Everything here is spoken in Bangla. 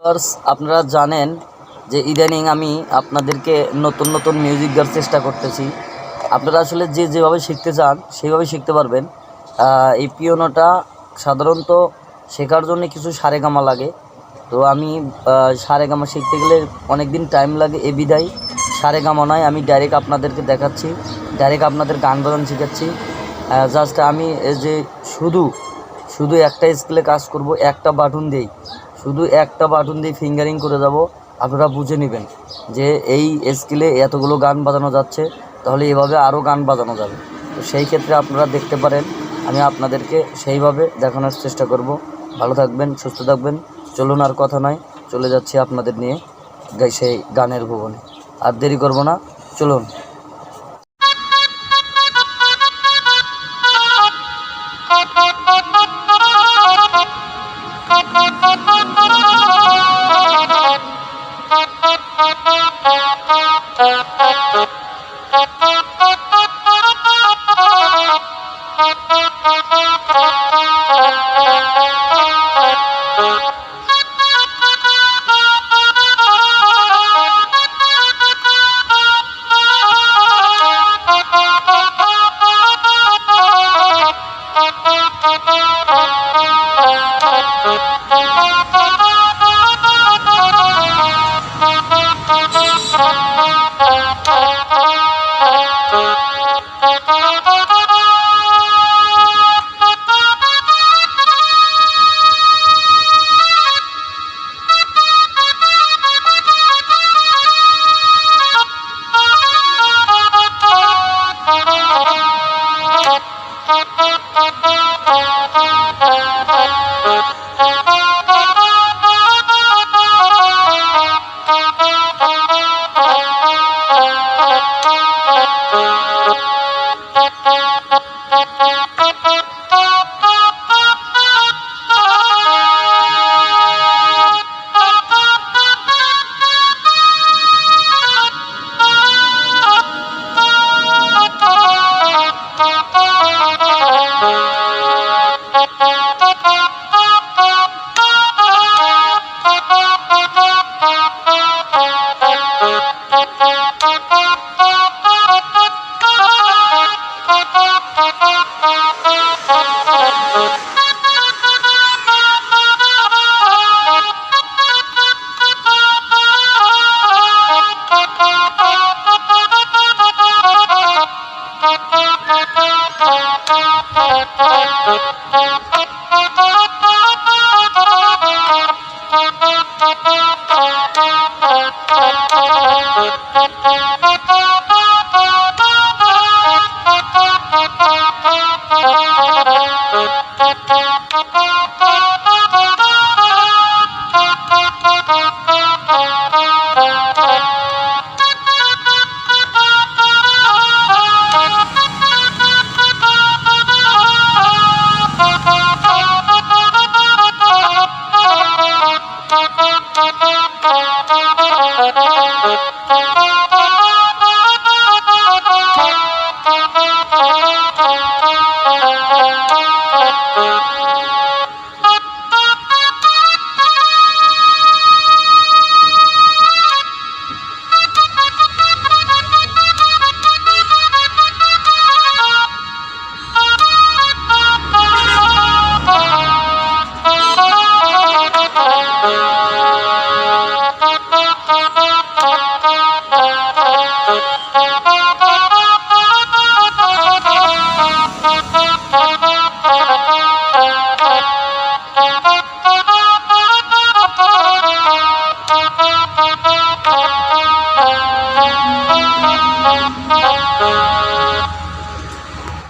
ভিউয়ার্স, আপনারা জানেন যে ইদানিং আমি আপনাদেরকে নতুন নতুন মিউজিক দেওয়ার চেষ্টা করতেছি। আপনারা আসলে যেভাবে শিখতে চান সেইভাবে শিখতে পারবেন। এই পিয়ানোটা সাধারণত শেখার জন্য কিছু সারেগামা লাগে। তো আমি সারেগামা শিখতে গেলে অনেক দিন টাইম লাগে, এ বিধায় সারেগামা নয়, আমি ডাইরেক্ট আপনাদেরকে দেখাচ্ছি, ডাইরেক্ট আপনাদের গান বাজানো শেখাচ্ছি। জাস্ট আমি যে শুধু একটা স্কেলে কাজ করব, একটা বাটন দিই, শুধু একটা বাটন দিয়ে ফিঙ্গারিং করে যাব। আপনারা বুঝে নেবেন যে এই স্কেলে এতগুলো গান বাজানো যাচ্ছে, তাহলে এভাবে আরও গান বাজানো যাবে। তো সেই ক্ষেত্রে আপনারা দেখতে পারেন, আমি আপনাদেরকে সেইভাবে দেখানোর চেষ্টা করব। ভালো থাকবেন, সুস্থ থাকবেন। চলুন, আর কথা নয়, চলে যাচ্ছি আপনাদের নিয়ে সেই গানের ভুবনে। আর দেরি করব না, চলুন।